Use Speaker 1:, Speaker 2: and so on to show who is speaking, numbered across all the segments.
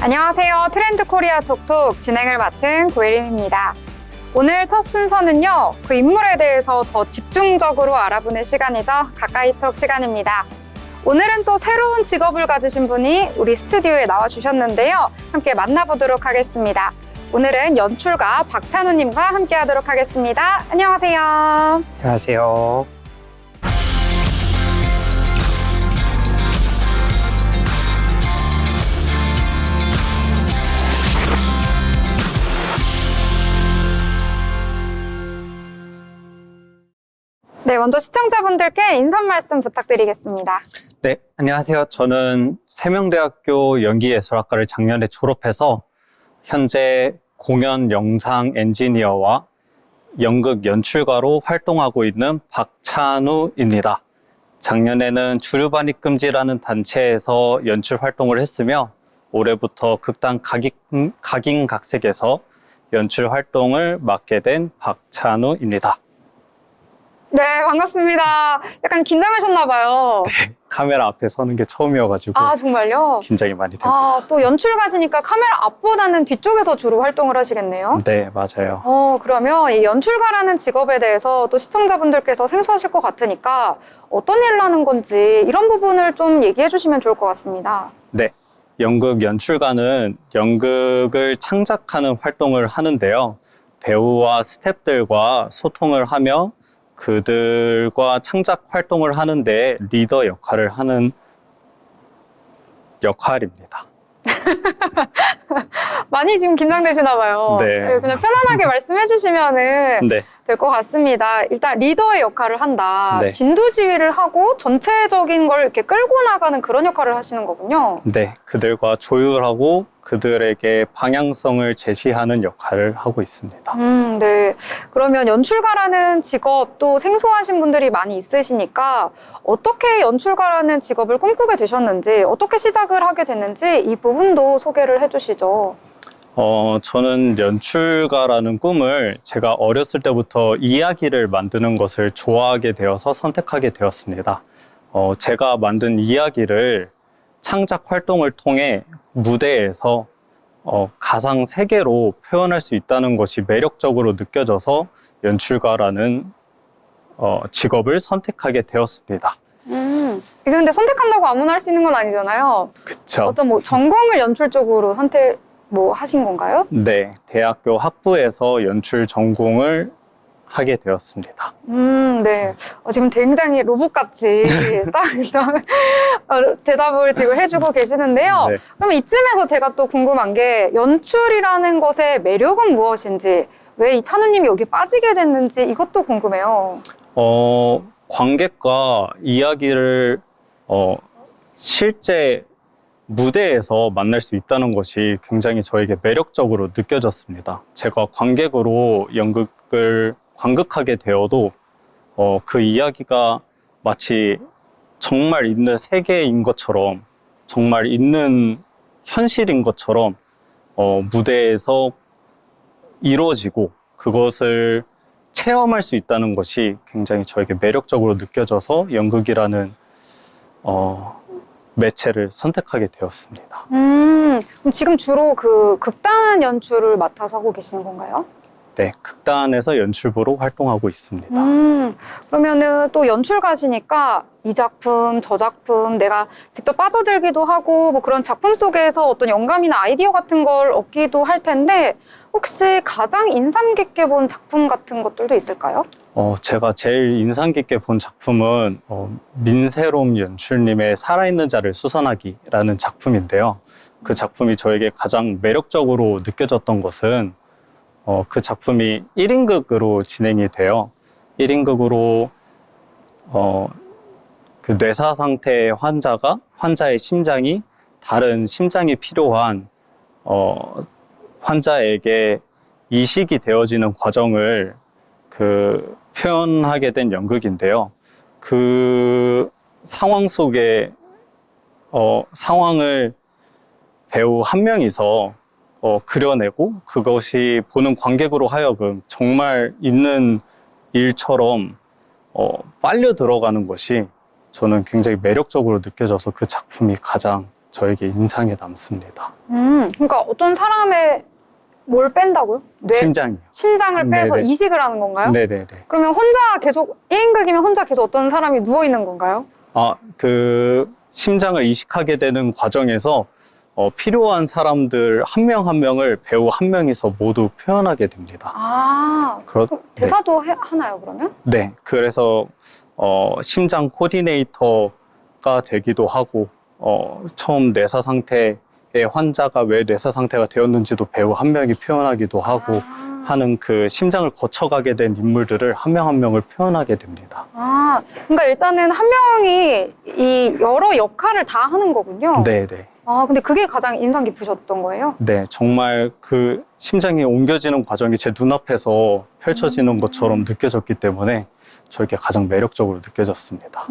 Speaker 1: 안녕하세요. 트렌드 코리아 톡톡 진행을 맡은 고혜림입니다. 오늘 첫 순서는요, 그 인물에 대해서 더 집중적으로 알아보는 시간이죠. 가까이톡 시간입니다. 오늘은 또 새로운 직업을 가지신 분이 우리 스튜디오에 나와주셨는데요. 함께 만나보도록 하겠습니다. 오늘은 연출가 박찬우님과 함께 하도록 하겠습니다. 안녕하세요.
Speaker 2: 안녕하세요.
Speaker 1: 네, 먼저 시청자분들께 인사 말씀 부탁드리겠습니다.
Speaker 2: 네, 안녕하세요. 저는 세명대학교 연기예술학과를 작년에 졸업해서 현재 공연 영상 엔지니어와 연극 연출가로 활동하고 있는 박찬우입니다. 작년에는 주류반입금지라는 단체에서 연출 활동을 했으며 올해부터 극단 각인각색에서 연출 활동을 맡게 된 박찬우입니다.
Speaker 1: 네, 반갑습니다. 약간 긴장하셨나-봐요.
Speaker 2: 네, 카메라 앞에 서는 게 처음이어가지고
Speaker 1: 아, 정말요?
Speaker 2: 긴장이 많이 됩니다.
Speaker 1: 아, 또 연출가시니까 카메라 앞보다는 뒤쪽에서 주로 활동을 하시겠네요?
Speaker 2: 네, 맞아요.
Speaker 1: 그러면 이 연출가라는 직업에 대해서 또 시청자분들께서 생소하실 것 같으니까 어떤 일을 하는 건지 이런 부분을 좀 얘기해 주시면 좋을 것 같습니다.
Speaker 2: 네, 연극 연출가는 연극을 창작하는 활동을 하는데요. 배우와 스태프들과 소통을 하며 그들과 창작 활동을 하는데 리더 역할을 하는 역할입니다.
Speaker 1: 많이 지금 긴장되시나 봐요.
Speaker 2: 네.
Speaker 1: 그냥 편안하게 말씀해 주시면은
Speaker 2: 네,
Speaker 1: 될 것 같습니다. 일단 리더의 역할을 한다.
Speaker 2: 네.
Speaker 1: 진두지휘를 하고 전체적인 걸 이렇게 끌고 나가는 그런 역할을 하시는 거군요.
Speaker 2: 네, 그들과 조율하고 그들에게 방향성을 제시하는 역할을 하고 있습니다.
Speaker 1: 네. 그러면 연출가라는 직업 또 생소하신 분들이 많이 있으시니까 어떻게 연출가라는 직업을 꿈꾸게 되셨는지, 어떻게 시작을 하게 됐는지 이 부분도 소개를 해주시죠.
Speaker 2: 저는 연출가라는 꿈을 제가 어렸을 때부터 이야기를 만드는 것을 좋아하게 되어서 선택하게 되었습니다. 제가 만든 이야기를 창작 활동을 통해 무대에서 가상 세계로 표현할 수 있다는 것이 매력적으로 느껴져서 연출가라는 직업을 선택하게 되었습니다.
Speaker 1: 이게 근데 선택한다고 아무나 할 수 있는 건 아니잖아요.
Speaker 2: 그쵸.
Speaker 1: 어떤 뭐 전공을 연출 쪽으로 선택 하신 건가요?
Speaker 2: 네, 대학교 학부에서 연출 전공을 하게 되었습니다.
Speaker 1: 네. 지금 굉장히 로봇같이 딱 대답을 지금 해주고 계시는데요.
Speaker 2: 네.
Speaker 1: 그럼 이쯤에서 제가 또 궁금한 게 연출이라는 것의 매력은 무엇인지, 왜 이 찬우님이 여기 빠지게 됐는지 이것도 궁금해요.
Speaker 2: 관객과 이야기를 실제 무대에서 만날 수 있다는 것이 굉장히 저에게 매력적으로 느껴졌습니다. 제가 관객으로 연극을 관극하게 되어도 그 이야기가 마치 정말 있는 세계인 것처럼, 정말 있는 현실인 것처럼 무대에서 이루어지고 그것을 체험할 수 있다는 것이 굉장히 저에게 매력적으로 느껴져서 연극이라는 매체를 선택하게 되었습니다.
Speaker 1: 그럼 지금 주로 그 극단 연출을 맡아서 하고 계시는 건가요?
Speaker 2: 네, 극단에서 연출부로 활동하고 있습니다.
Speaker 1: 그러면은 또 연출가시니까 이 작품, 저 작품, 내가 직접 빠져들기도 하고 뭐 그런 작품 속에서 어떤 영감이나 아이디어 같은 걸 얻기도 할 텐데 혹시 가장 인상 깊게 본 작품 같은 것들도 있을까요?
Speaker 2: 제가 제일 인상 깊게 본 작품은 민세롬 연출님의 살아있는 자를 수선하기라는 작품인데요. 그 작품이 저에게 가장 매력적으로 느껴졌던 것은 그 작품이 1인극으로 진행이 돼요. 1인극으로 그 뇌사 상태의 환자의 심장이 다른 심장이 필요한 환자에게 이식이 되어지는 과정을 표현하게 된 연극인데요. 그 상황 속에 상황을 배우 한 명이서 그려내고 그것이 보는 관객으로 하여금 정말 있는 일처럼 빨려 들어가는 것이 저는 굉장히 매력적으로 느껴져서 그 작품이 가장 저에게 인상에 남습니다.
Speaker 1: 그러니까 어떤 사람의 뭘 뺀다고요?
Speaker 2: 심장이요.
Speaker 1: 심장을 빼서
Speaker 2: 네네.
Speaker 1: 이식을 하는 건가요?
Speaker 2: 네네네.
Speaker 1: 그러면 혼자 계속 1인극이면 혼자 계속 어떤 사람이 누워 있는 건가요?
Speaker 2: 그 심장을 이식하게 되는 과정에서 필요한 사람들 한 명 한 명을 배우 한 명이서 모두 표현하게 됩니다.
Speaker 1: 그럼 대사도 하나요, 그러면?
Speaker 2: 네. 그래서 심장 코디네이터가 되기도 하고 처음 뇌사 상태의 환자가 왜 뇌사 상태가 되었는지도 배우 한 명이 표현하기도 하고 하는 그 심장을 거쳐가게 된 인물들을 한 명 한 명을 표현하게 됩니다.
Speaker 1: 그러니까 일단은 한 명이 이 여러 역할을 다 하는 거군요.
Speaker 2: 네네.
Speaker 1: 근데 그게 가장 인상 깊으셨던 거예요?
Speaker 2: 네, 정말 그 심장이 옮겨지는 과정이 제 눈앞에서 펼쳐지는 것처럼 느껴졌기 때문에 저에게 가장 매력적으로 느껴졌습니다.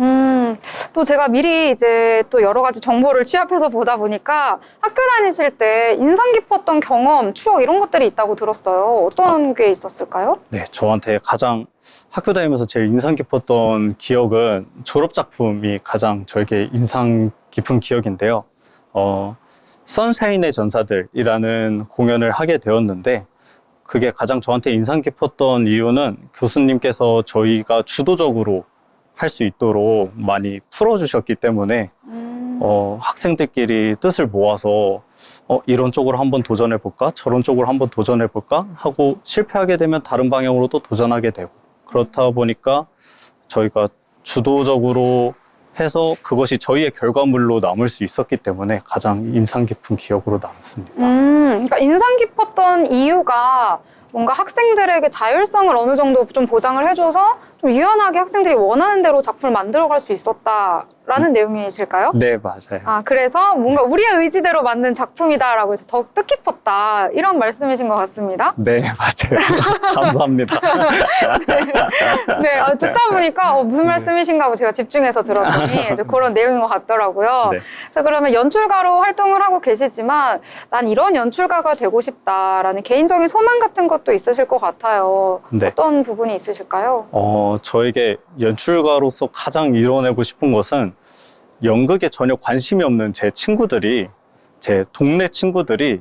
Speaker 1: 또 제가 미리 이제 또 여러 가지 정보를 취합해서 보다 보니까 학교 다니실 때 인상 깊었던 경험, 추억 이런 것들이 있다고 들었어요. 어떤 게 있었을까요?
Speaker 2: 네, 저한테 가장 학교 다니면서 제일 인상 깊었던 기억은 졸업작품이 가장 저에게 인상 깊은 기억인데요. 선샤인의 전사들이라는 공연을 하게 되었는데 그게 가장 저한테 인상 깊었던 이유는 교수님께서 저희가 주도적으로 할 수 있도록 많이 풀어주셨기 때문에 학생들끼리 뜻을 모아서 이런 쪽으로 한번 도전해볼까? 저런 쪽으로 한번 도전해볼까? 하고 실패하게 되면 다른 방향으로 또 도전하게 되고 그렇다 보니까 저희가 주도적으로 해서 그것이 저희의 결과물로 남을 수 있었기 때문에 가장 인상 깊은 기억으로 남습니다.
Speaker 1: 그러니까 인상 깊었던 이유가 뭔가 학생들에게 자율성을 어느 정도 좀 보장을 해줘서 좀 유연하게 학생들이 원하는 대로 작품을 만들어갈 수 있었다라는 내용이실까요?
Speaker 2: 네, 맞아요.
Speaker 1: 그래서 뭔가 우리의 의지대로 만든 작품이다라고 해서 더욱 뜻깊었다 이런 말씀이신 것 같습니다.
Speaker 2: 네, 맞아요. 감사합니다.
Speaker 1: 네, 듣다 보니까 무슨 말씀이신가 하고 제가 집중해서 들었더니 이제 그런 내용인 것 같더라고요.
Speaker 2: 네.
Speaker 1: 자, 그러면 연출가로 활동을 하고 계시지만 난 이런 연출가가 되고 싶다라는 개인적인 소망 같은 것도 있으실 것 같아요.
Speaker 2: 네.
Speaker 1: 어떤 부분이 있으실까요?
Speaker 2: 저에게 연출가로서 가장 이뤄내고 싶은 것은 연극에 전혀 관심이 없는 제 친구들이, 제 동네 친구들이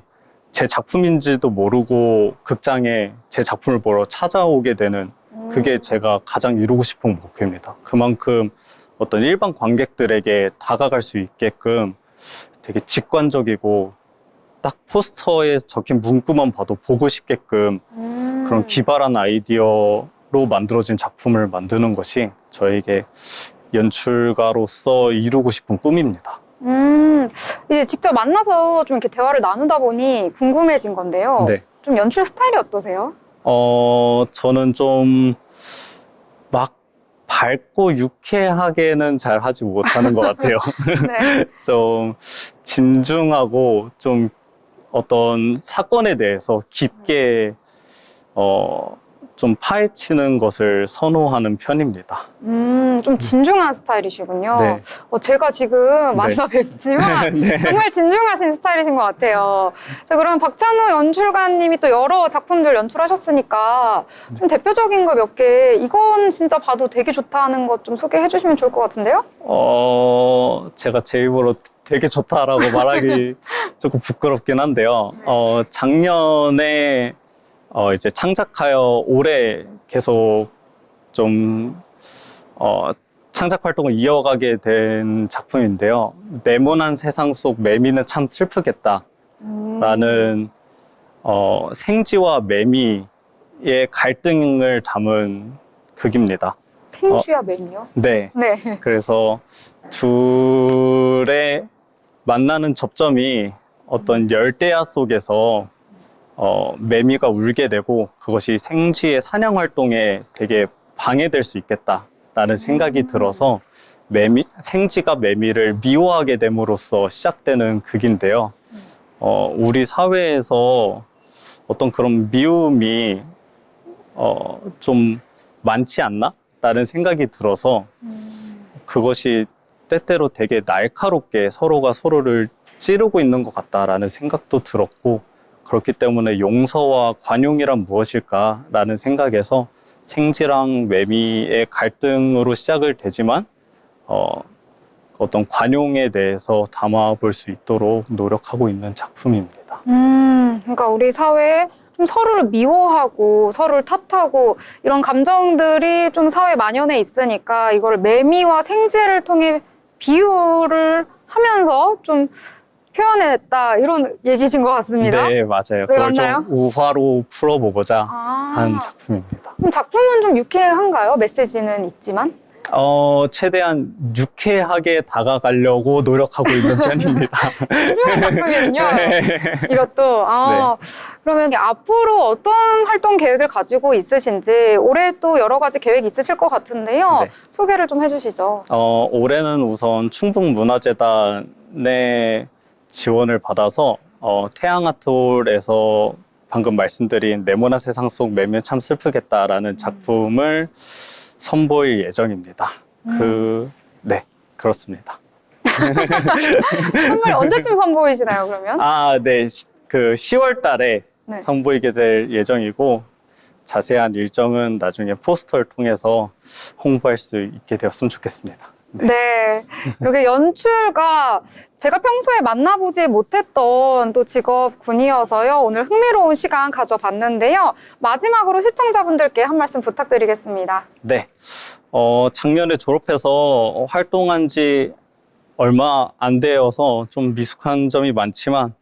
Speaker 2: 제 작품인지도 모르고 극장에 제 작품을 보러 찾아오게 되는 그게 제가 가장 이루고 싶은 목표입니다. 그만큼 어떤 일반 관객들에게 다가갈 수 있게끔 되게 직관적이고 딱 포스터에 적힌 문구만 봐도 보고 싶게끔 그런 기발한 아이디어로 만들어진 작품을 만드는 것이 저에게 연출가로서 이루고 싶은 꿈입니다.
Speaker 1: 이제 직접 만나서 좀 이렇게 대화를 나누다 보니 궁금해진 건데요.
Speaker 2: 네.
Speaker 1: 좀 연출 스타일이 어떠세요?
Speaker 2: 저는 좀 막 밝고 유쾌하게는 잘 하지 못하는 것 같아요.
Speaker 1: 네.
Speaker 2: 좀 진중하고 좀 어떤 사건에 대해서 깊게 좀 파헤치는 것을 선호하는 편입니다.
Speaker 1: 좀 진중한 스타일이시군요.
Speaker 2: 네.
Speaker 1: 제가 지금 만나 뵙지만
Speaker 2: 네.
Speaker 1: 정말 진중하신 스타일이신 것 같아요. 자, 그럼 박찬호 연출가님이 또 여러 작품들 연출하셨으니까 좀 대표적인 거 몇 개, 이건 진짜 봐도 되게 좋다 하는 것 좀 소개해 주시면 좋을 것 같은데요?
Speaker 2: 제가 제 입으로 되게 좋다라고 말하기 조금 부끄럽긴 한데요. 작년에 이제 창작하여 올해 계속 좀 창작 활동을 이어가게 된 작품인데요. 네모난 세상 속 매미는 참 슬프겠다라는 생쥐와 매미의 갈등을 담은 극입니다.
Speaker 1: 생쥐와 매미요?
Speaker 2: 네.
Speaker 1: 네.
Speaker 2: 그래서 둘의 만나는 접점이 어떤 열대야 속에서 매미가 울게 되고 그것이 생쥐의 사냥 활동에 되게 방해될 수 있겠다라는 생각이 들어서 생쥐가 매미를 미워하게 됨으로써 시작되는 극인데요. 우리 사회에서 어떤 그런 미움이 좀 많지 않나? 라는 생각이 들어서 그것이 때때로 되게 날카롭게 서로가 서로를 찌르고 있는 것 같다라는 생각도 들었고 그렇기 때문에 용서와 관용이란 무엇일까라는 생각에서 생쥐랑 매미의 갈등으로 시작을 되지만 어떤 관용에 대해서 담아볼 수 있도록 노력하고 있는 작품입니다.
Speaker 1: 그러니까 우리 사회에 좀 서로를 미워하고 서로를 탓하고 이런 감정들이 좀 사회에 만연해 있으니까 이걸 매미와 생쥐를 통해 비유를 하면서 좀 표현해냈다 이런 얘기신 것 같습니다.
Speaker 2: 네, 맞아요.
Speaker 1: 네,
Speaker 2: 그걸
Speaker 1: 맞나요?
Speaker 2: 좀 우화로 풀어보고자
Speaker 1: 아,
Speaker 2: 한 작품입니다.
Speaker 1: 그럼 작품은 좀 유쾌한가요? 메시지는 있지만?
Speaker 2: 최대한 유쾌하게 다가가려고 노력하고 있는 편입니다.
Speaker 1: 신중한 작품이군요.
Speaker 2: 네.
Speaker 1: 이것도. 그러면 앞으로 어떤 활동 계획을 가지고 있으신지 올해 또 여러 가지 계획이 있으실 것 같은데요.
Speaker 2: 네.
Speaker 1: 소개를 좀 해주시죠.
Speaker 2: 올해는 우선 충북문화재단의 지원을 받아서 태양아톨에서 방금 말씀드린 네모난 세상 속 매면 참 슬프겠다라는 작품을 선보일 예정입니다. 네, 그렇습니다.
Speaker 1: 선물 언제쯤 선보이시나요, 그러면?
Speaker 2: 네, 그 10월 달에
Speaker 1: 네.
Speaker 2: 선보이게 될 예정이고 자세한 일정은 나중에 포스터를 통해서 홍보할 수 있게 되었으면 좋겠습니다.
Speaker 1: 네. 이렇게 연출가 제가 평소에 만나보지 못했던 또 직업군이어서요. 오늘 흥미로운 시간 가져봤는데요. 마지막으로 시청자분들께 한 말씀 부탁드리겠습니다.
Speaker 2: 네. 작년에 졸업해서 활동한 지 얼마 안 되어서 좀 미숙한 점이 많지만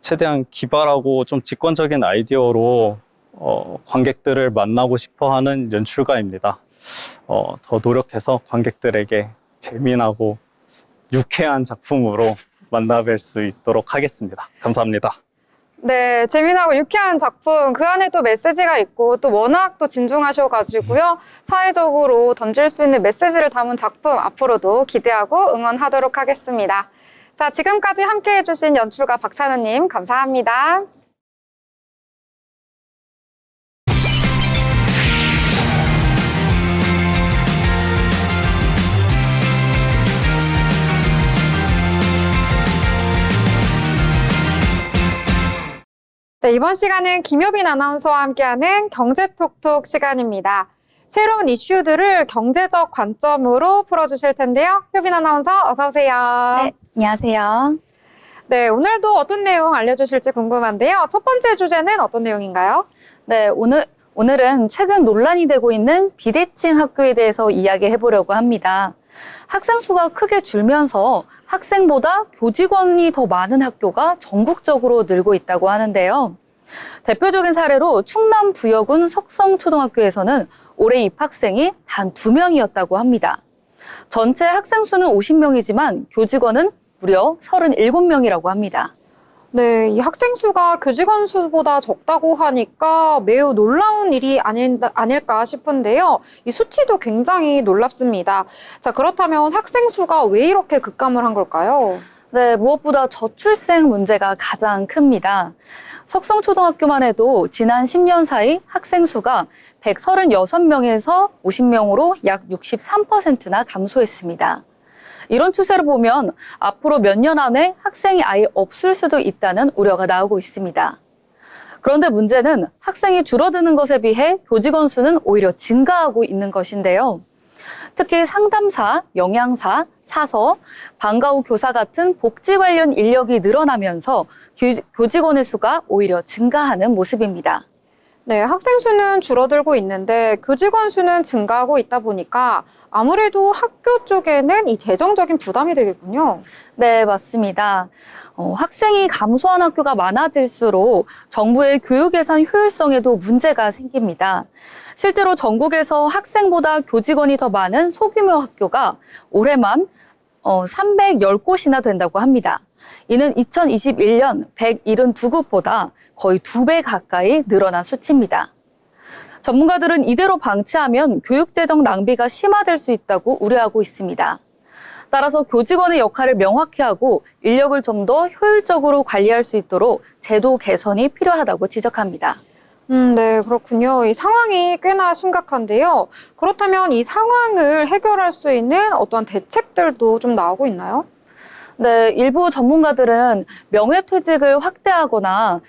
Speaker 2: 최대한 기발하고 좀 직관적인 아이디어로 관객들을 만나고 싶어 하는 연출가입니다. 더 노력해서 관객들에게 재미나고 유쾌한 작품으로 만나뵐 수 있도록 하겠습니다. 감사합니다.
Speaker 1: 네, 재미나고 유쾌한 작품, 그 안에 또 메시지가 있고 또 워낙 또 진중하셔가지고요. 사회적으로 던질 수 있는 메시지를 담은 작품 앞으로도 기대하고 응원하도록 하겠습니다. 자, 지금까지 함께 해주신 연출가 박찬우님 감사합니다. 네, 이번 시간은 김효빈 아나운서와 함께하는 경제톡톡 시간입니다. 새로운 이슈들을 경제적 관점으로 풀어주실 텐데요. 효빈 아나운서 어서 오세요.
Speaker 3: 네, 안녕하세요.
Speaker 1: 네, 오늘도 어떤 내용 알려주실지 궁금한데요. 첫 번째 주제는 어떤 내용인가요?
Speaker 3: 네, 오늘은 최근 논란이 되고 있는 비대칭 학교에 대해서 이야기해 보려고 합니다. 학생 수가 크게 줄면서 학생보다 교직원이 더 많은 학교가 전국적으로 늘고 있다고 하는데요. 대표적인 사례로 충남 부여군 석성초등학교에서는 올해 입학생이 단 2명이었다고 합니다. 전체 학생 수는 50명이지만 교직원은 무려 37명이라고 합니다.
Speaker 1: 네, 이 학생 수가 교직원 수보다 적다고 하니까 매우 놀라운 일이 아닐까 싶은데요. 이 수치도 굉장히 놀랍습니다. 자, 그렇다면 학생 수가 왜 이렇게 급감을 한 걸까요?
Speaker 3: 네, 무엇보다 저출생 문제가 가장 큽니다. 석성초등학교만 해도 지난 10년 사이 학생 수가 136명에서 50명으로 약 63%나 감소했습니다. 이런 추세를 보면 앞으로 몇 년 안에 학생이 아예 없을 수도 있다는 우려가 나오고 있습니다. 그런데 문제는 학생이 줄어드는 것에 비해 교직원 수는 오히려 증가하고 있는 것인데요. 특히 상담사, 영양사, 사서, 방과 후 교사 같은 복지 관련 인력이 늘어나면서 교직원의 수가 오히려 증가하는 모습입니다.
Speaker 1: 네, 학생 수는 줄어들고 있는데 교직원 수는 증가하고 있다 보니까 아무래도 학교 쪽에는 이 재정적인 부담이 되겠군요.
Speaker 3: 네, 맞습니다. 학생이 감소한 학교가 많아질수록 정부의 교육 예산 효율성에도 문제가 생깁니다. 실제로 전국에서 학생보다 교직원이 더 많은 소규모 학교가 올해만 310곳이나 된다고 합니다. 이는 2021년 172곳보다 거의 2배 가까이 늘어난 수치입니다. 전문가들은 이대로 방치하면 교육재정 낭비가 심화될 수 있다고 우려하고 있습니다. 따라서 교직원의 역할을 명확히 하고 인력을 좀 더 효율적으로 관리할 수 있도록 제도 개선이 필요하다고 지적합니다.
Speaker 1: 네, 그렇군요. 이 상황이 꽤나 심각한데요. 그렇다면 이 상황을 해결할 수 있는 어떠한 대책들도 좀 나오고 있나요?
Speaker 3: 네, 일부 전문가들은 명예퇴직을 확대하거나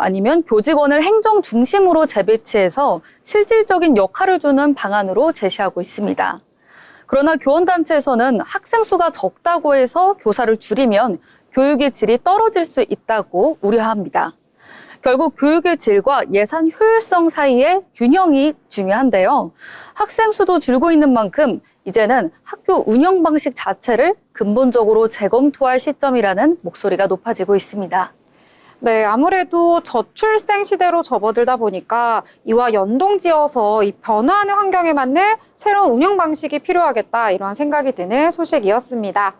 Speaker 3: 아니면 교직원을 행정 중심으로 재배치해서 실질적인 역할을 주는 방안으로 제시하고 있습니다. 그러나 교원단체에서는 학생 수가 적다고 해서 교사를 줄이면 교육의 질이 떨어질 수 있다고 우려합니다. 결국 교육의 질과 예산 효율성 사이의 균형이 중요한데요. 학생 수도 줄고 있는 만큼 이제는 학교 운영 방식 자체를 근본적으로 재검토할 시점이라는 목소리가 높아지고 있습니다.
Speaker 1: 네, 아무래도 저출생 시대로 접어들다 보니까 이와 연동지어서 이 변화하는 환경에 맞는 새로운 운영 방식이 필요하겠다, 이런 생각이 드는 소식이었습니다.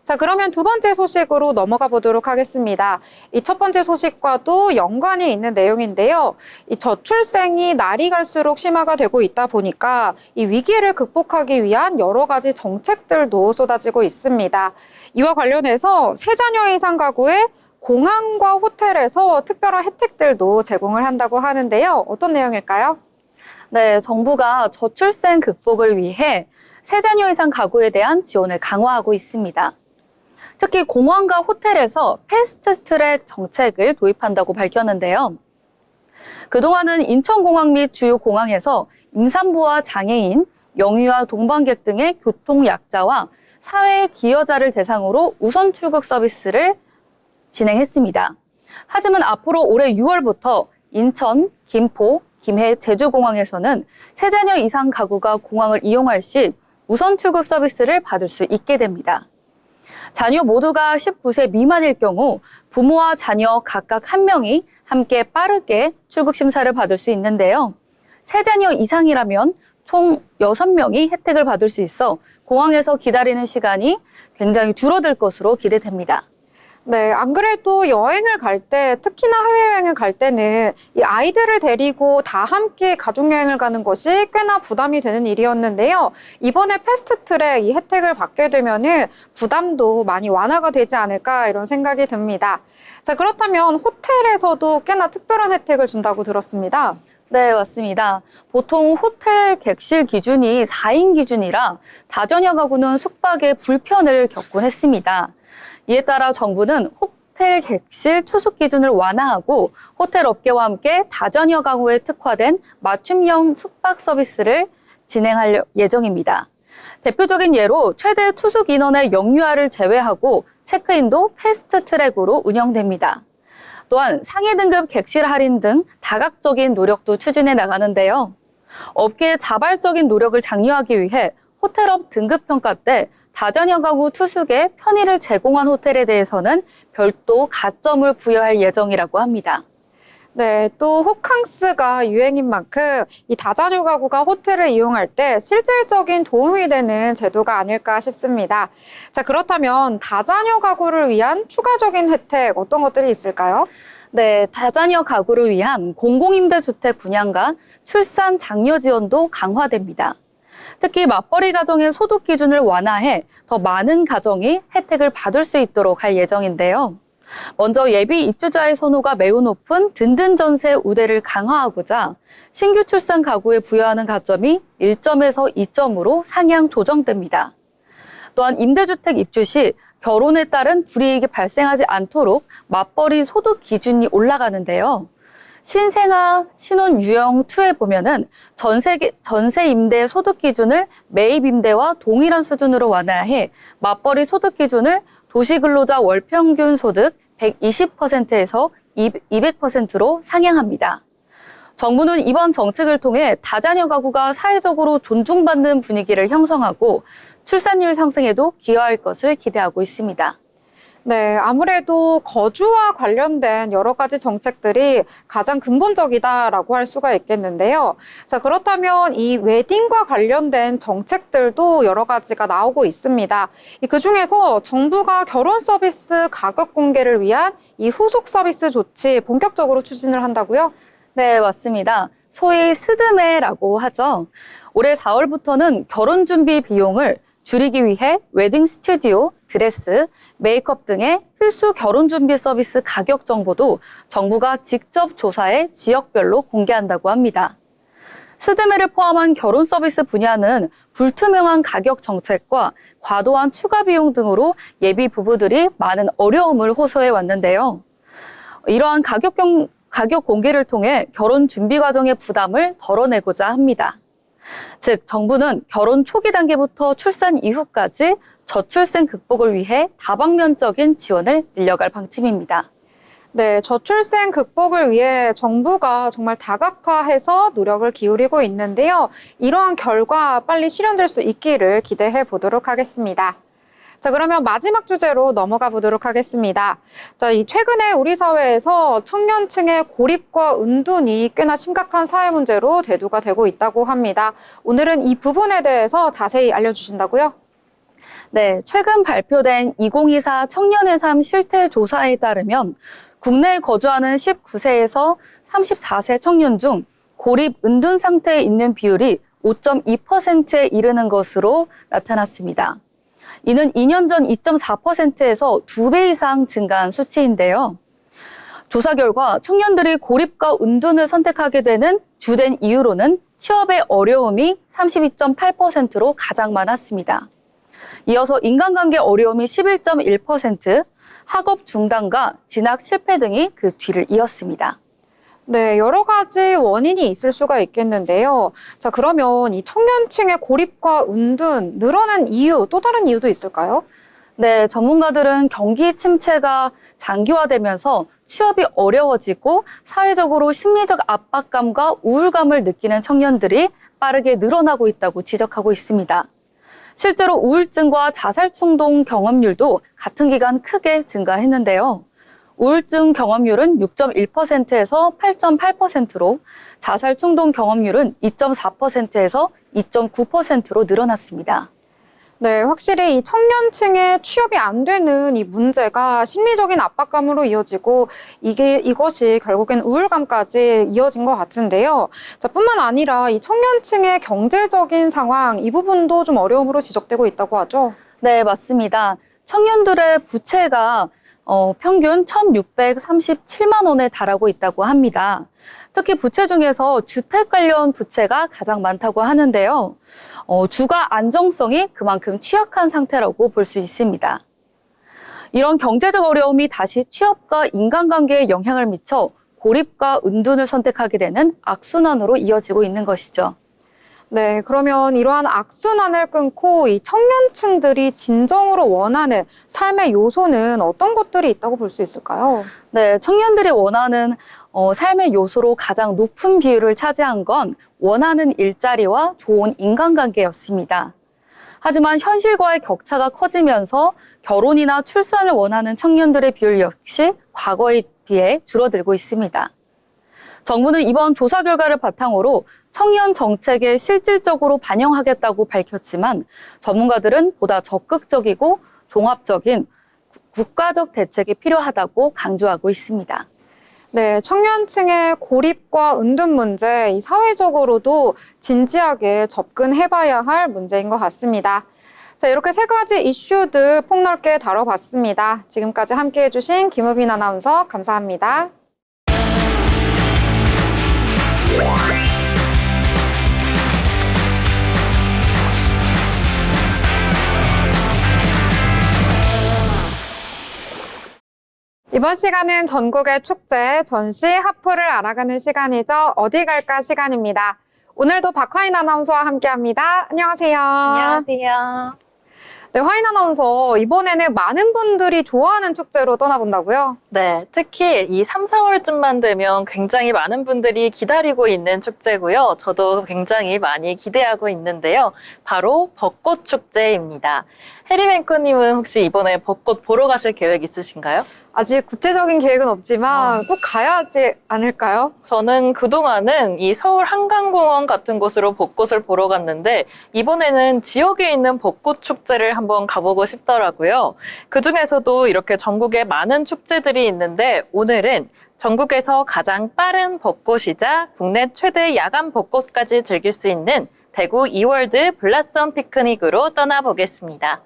Speaker 1: 자, 그러면 두 번째 소식으로 넘어가 보도록 하겠습니다. 이 첫 번째 소식과도 연관이 있는 내용인데요. 이 저출생이 날이 갈수록 심화가 되고 있다 보니까 이 위기를 극복하기 위한 여러 가지 정책들도 쏟아지고 있습니다. 이와 관련해서 세 자녀 이상 가구에 공항과 호텔에서 특별한 혜택들도 제공을 한다고 하는데요. 어떤 내용일까요?
Speaker 3: 네, 정부가 저출생 극복을 위해 세 자녀 이상 가구에 대한 지원을 강화하고 있습니다. 특히 공항과 호텔에서 패스트트랙 정책을 도입한다고 밝혔는데요. 그동안은 인천공항 및 주요 공항에서 임산부와 장애인, 영유아 동반객 등의 교통약자와 사회 기여자를 대상으로 우선 출국 서비스를 진행했습니다. 하지만 앞으로 올해 6월부터 인천, 김포, 김해, 제주공항에서는 세 자녀 이상 가구가 공항을 이용할 시 우선 출국 서비스를 받을 수 있게 됩니다. 자녀 모두가 19세 미만일 경우 부모와 자녀 각각 1명이 함께 빠르게 출국 심사를 받을 수 있는데요. 세 자녀 이상이라면 총 6명이 혜택을 받을 수 있어 공항에서 기다리는 시간이 굉장히 줄어들 것으로 기대됩니다.
Speaker 1: 네, 안 그래도 여행을 갈 때, 특히나 해외여행을 갈 때는 이 아이들을 데리고 다 함께 가족여행을 가는 것이 꽤나 부담이 되는 일이었는데요. 이번에 패스트트랙 이 혜택을 받게 되면은 부담도 많이 완화가 되지 않을까, 이런 생각이 듭니다. 자, 그렇다면 호텔에서도 꽤나 특별한 혜택을 준다고 들었습니다.
Speaker 3: 네, 맞습니다. 보통 호텔 객실 기준이 4인 기준이라 다자녀 가구는 숙박에 불편을 겪곤 했습니다. 이에 따라 정부는 호텔 객실 투숙 기준을 완화하고 호텔 업계와 함께 다자녀 가구에 특화된 맞춤형 숙박 서비스를 진행할 예정입니다. 대표적인 예로 최대 투숙 인원의 영유아를 제외하고 체크인도 패스트 트랙으로 운영됩니다. 또한 상위 등급 객실 할인 등 다각적인 노력도 추진해 나가는데요. 업계의 자발적인 노력을 장려하기 위해 호텔업 등급평가 때 다자녀 가구 투숙에 편의를 제공한 호텔에 대해서는 별도 가점을 부여할 예정이라고 합니다.
Speaker 1: 네, 또 호캉스가 유행인 만큼 이 다자녀 가구가 호텔을 이용할 때 실질적인 도움이 되는 제도가 아닐까 싶습니다. 자, 그렇다면 다자녀 가구를 위한 추가적인 혜택 어떤 것들이 있을까요?
Speaker 3: 네, 다자녀 가구를 위한 공공임대주택 분양과 출산 장려 지원도 강화됩니다. 특히 맞벌이 가정의 소득 기준을 완화해 더 많은 가정이 혜택을 받을 수 있도록 할 예정인데요. 먼저 예비 입주자의 선호가 매우 높은 든든 전세 우대를 강화하고자 신규 출산 가구에 부여하는 가점이 1점에서 2점으로 상향 조정됩니다. 또한 임대주택 입주 시 결혼에 따른 불이익이 발생하지 않도록 맞벌이 소득 기준이 올라가는데요. 신생아 신혼 유형 2에 보면은 전세 임대 소득 기준을 매입 임대와 동일한 수준으로 완화해 맞벌이 소득 기준을 도시근로자 월평균 소득 120%에서 200%로 상향합니다. 정부는 이번 정책을 통해 다자녀 가구가 사회적으로 존중받는 분위기를 형성하고 출산율 상승에도 기여할 것을 기대하고 있습니다.
Speaker 1: 네, 아무래도 거주와 관련된 여러 가지 정책들이 가장 근본적이다라고 할 수가 있겠는데요. 자, 그렇다면 이 웨딩과 관련된 정책들도 여러 가지가 나오고 있습니다. 그중에서 정부가 결혼 서비스 가격 공개를 위한 이 후속 서비스 조치 본격적으로 추진을 한다고요?
Speaker 3: 네, 맞습니다. 소위 스드메라고 하죠. 올해 4월부터는 결혼 준비 비용을 줄이기 위해 웨딩 스튜디오, 드레스, 메이크업 등의 필수 결혼 준비 서비스 가격 정보도 정부가 직접 조사해 지역별로 공개한다고 합니다. 스드메를 포함한 결혼 서비스 분야는 불투명한 가격 정책과 과도한 추가 비용 등으로 예비 부부들이 많은 어려움을 호소해 왔는데요. 이러한 가격 공개를 통해 결혼 준비 과정의 부담을 덜어내고자 합니다. 즉, 정부는 결혼 초기 단계부터 출산 이후까지 저출생 극복을 위해 다방면적인 지원을 늘려갈 방침입니다.
Speaker 1: 네, 저출생 극복을 위해 정부가 정말 다각화해서 노력을 기울이고 있는데요. 이러한 결과 빨리 실현될 수 있기를 기대해 보도록 하겠습니다. 자, 그러면 마지막 주제로 넘어가 보도록 하겠습니다. 자, 이 최근에 우리 사회에서 청년층의 고립과 은둔이 꽤나 심각한 사회 문제로 대두가 되고 있다고 합니다. 오늘은 이 부분에 대해서 자세히 알려주신다고요?
Speaker 3: 네, 최근 발표된 2024 청년의 삶 실태 조사에 따르면 국내에 거주하는 19세에서 34세 청년 중 고립, 은둔 상태에 있는 비율이 5.2%에 이르는 것으로 나타났습니다. 이는 2년 전 2.4%에서 2배 이상 증가한 수치인데요. 조사 결과 청년들이 고립과 은둔을 선택하게 되는 주된 이유로는 취업의 어려움이 32.8%로 가장 많았습니다. 이어서 인간관계 어려움이 11.1%, 학업 중단과 진학 실패 등이 그 뒤를 이었습니다.
Speaker 1: 네, 여러 가지 원인이 있을 수가 있겠는데요. 자, 그러면 이 청년층의 고립과 은둔 늘어난 이유, 또 다른 이유도 있을까요?
Speaker 3: 네, 전문가들은 경기 침체가 장기화되면서 취업이 어려워지고 사회적으로 심리적 압박감과 우울감을 느끼는 청년들이 빠르게 늘어나고 있다고 지적하고 있습니다. 실제로 우울증과 자살 충동 경험률도 같은 기간 크게 증가했는데요. 우울증 경험률은 6.1%에서 8.8%로 자살 충동 경험률은 2.4%에서 2.9%로 늘어났습니다.
Speaker 1: 네, 확실히 이 청년층의 취업이 안 되는 이 문제가 심리적인 압박감으로 이어지고 이것이 결국엔 우울감까지 이어진 것 같은데요. 자, 뿐만 아니라 이 청년층의 경제적인 상황, 이 부분도 좀 어려움으로 지적되고 있다고 하죠.
Speaker 3: 네, 맞습니다. 청년들의 부채가 평균 1,637만 원에 달하고 있다고 합니다. 특히 부채 중에서 주택 관련 부채가 가장 많다고 하는데요. 주거 안정성이 그만큼 취약한 상태라고 볼 수 있습니다. 이런 경제적 어려움이 다시 취업과 인간관계에 영향을 미쳐 고립과 은둔을 선택하게 되는 악순환으로 이어지고 있는 것이죠.
Speaker 1: 네, 그러면 이러한 악순환을 끊고 이 청년층들이 진정으로 원하는 삶의 요소는 어떤 것들이 있다고 볼 수 있을까요?
Speaker 3: 네, 청년들이 원하는 삶의 요소로 가장 높은 비율을 차지한 건 원하는 일자리와 좋은 인간관계였습니다. 하지만 현실과의 격차가 커지면서 결혼이나 출산을 원하는 청년들의 비율 역시 과거에 비해 줄어들고 있습니다. 정부는 이번 조사 결과를 바탕으로 청년 정책에 실질적으로 반영하겠다고 밝혔지만 전문가들은 보다 적극적이고 종합적인 국가적 대책이 필요하다고 강조하고 있습니다.
Speaker 1: 네, 청년층의 고립과 은둔 문제, 이 사회적으로도 진지하게 접근해봐야 할 문제인 것 같습니다. 자, 이렇게 세 가지 이슈들 폭넓게 다뤄봤습니다. 지금까지 함께해주신 김우빈 아나운서 감사합니다. 이번 시간은 전국의 축제, 전시, 하프를 알아가는 시간이죠. 어디 갈까 시간입니다. 오늘도 박화인 아나운서와 함께합니다. 안녕하세요.
Speaker 4: 안녕하세요.
Speaker 1: 네, 화인 아나운서, 이번에는 많은 분들이 좋아하는 축제로 떠나본다고요?
Speaker 4: 네, 특히 이 3, 4월쯤만 되면 굉장히 많은 분들이 기다리고 있는 축제고요. 저도 굉장히 많이 기대하고 있는데요. 바로 벚꽃 축제입니다. 해리뱅커님은 혹시 이번에 벚꽃 보러 가실 계획 있으신가요?
Speaker 1: 아직 구체적인 계획은 없지만 꼭 가야 하지 않을까요?
Speaker 4: 저는 그동안은 이 서울 한강공원 같은 곳으로 벚꽃을 보러 갔는데 이번에는 지역에 있는 벚꽃 축제를 한번 가보고 싶더라고요. 그중에서도 이렇게 전국에 많은 축제들이 있는데 오늘은 전국에서 가장 빠른 벚꽃이자 국내 최대 야간 벚꽃까지 즐길 수 있는 대구 이월드 블라썸 피크닉으로 떠나보겠습니다.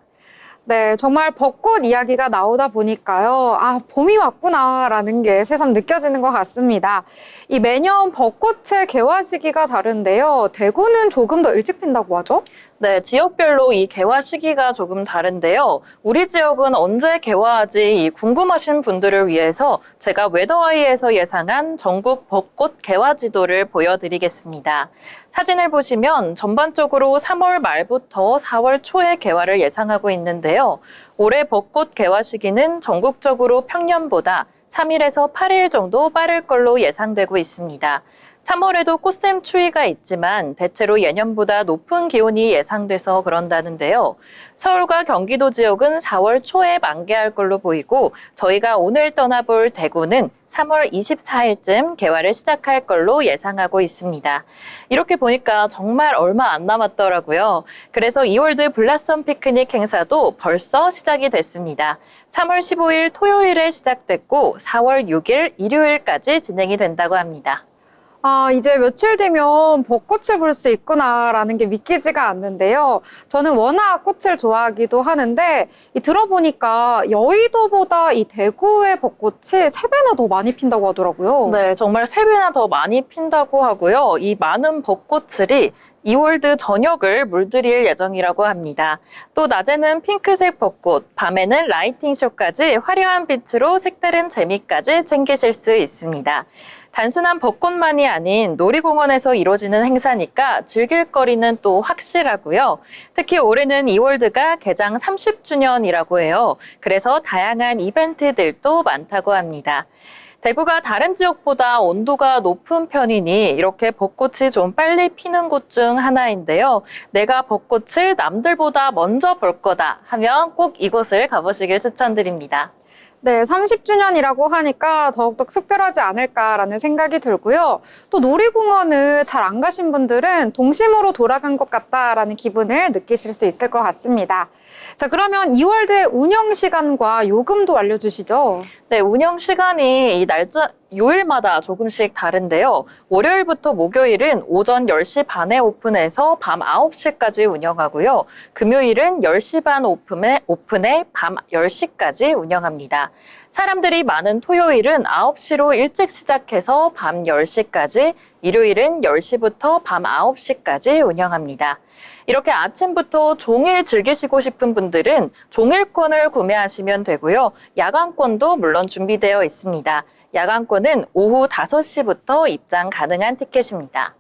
Speaker 1: 네, 정말 벚꽃 이야기가 나오다 보니까요. 아, 봄이 왔구나라는 게 새삼 느껴지는 것 같습니다. 이 매년 벚꽃의 개화 시기가 다른데요. 대구는 조금 더 일찍 핀다고 하죠?
Speaker 4: 네, 지역별로 이 개화 시기가 조금 다른데요. 우리 지역은 언제 개화하지 궁금하신 분들을 위해서 제가 웨더아이에서 예상한 전국 벚꽃 개화 지도를 보여드리겠습니다. 사진을 보시면 전반적으로 3월 말부터 4월 초에 개화를 예상하고 있는데요. 올해 벚꽃 개화 시기는 전국적으로 평년보다 3일에서 8일 정도 빠를 걸로 예상되고 있습니다. 3월에도 꽃샘 추위가 있지만 대체로 예년보다 높은 기온이 예상돼서 그런다는데요. 서울과 경기도 지역은 4월 초에 만개할 걸로 보이고 저희가 오늘 떠나볼 대구는 3월 24일쯤 개화를 시작할 걸로 예상하고 있습니다. 이렇게 보니까 정말 얼마 안 남았더라고요. 그래서 이월드 블라썸 피크닉 행사도 벌써 시작이 됐습니다. 3월 15일 토요일에 시작됐고 4월 6일 일요일까지 진행이 된다고 합니다.
Speaker 1: 아, 이제 며칠 뒤면 벚꽃을 볼 수 있구나라는 게 믿기지가 않는데요. 저는 워낙 꽃을 좋아하기도 하는데 들어보니까 여의도보다 이 대구의 벚꽃이 3배나 더 많이 핀다고 하더라고요.
Speaker 4: 네, 정말 3배나 더 많이 핀다고 하고요. 이 많은 벚꽃들이 이월드 전역을 물들일 예정이라고 합니다. 또 낮에는 핑크색 벚꽃, 밤에는 라이팅쇼까지 화려한 빛으로 색다른 재미까지 챙기실 수 있습니다. 단순한 벚꽃만이 아닌 놀이공원에서 이루어지는 행사니까 즐길 거리는 또 확실하고요. 특히 올해는 이월드가 개장 30주년이라고 해요. 그래서 다양한 이벤트들도 많다고 합니다. 대구가 다른 지역보다 온도가 높은 편이니 이렇게 벚꽃이 좀 빨리 피는 곳 중 하나인데요. 내가 벚꽃을 남들보다 먼저 볼 거다 하면 꼭 이곳을 가보시길 추천드립니다.
Speaker 1: 네, 30주년이라고 하니까 더욱더 특별하지 않을까라는 생각이 들고요. 또 놀이공원을 잘 안 가신 분들은 동심으로 돌아간 것 같다라는 기분을 느끼실 수 있을 것 같습니다. 자, 그러면 이월드의 운영 시간과 요금도 알려주시죠.
Speaker 4: 네, 운영 시간이 이 날짜 요일마다 조금씩 다른데요. 월요일부터 목요일은 오전 10시 반에 오픈해서 밤 9시까지 운영하고요. 금요일은 10시 반 오픈에 밤 10시까지 운영합니다. 사람들이 많은 토요일은 9시로 일찍 시작해서 밤 10시까지, 일요일은 10시부터 밤 9시까지 운영합니다. 이렇게 아침부터 종일 즐기시고 싶은 분들은 종일권을 구매하시면 되고요. 야간권도 물론 준비되어 있습니다. 야간권은 오후 5시부터 입장 가능한 티켓입니다.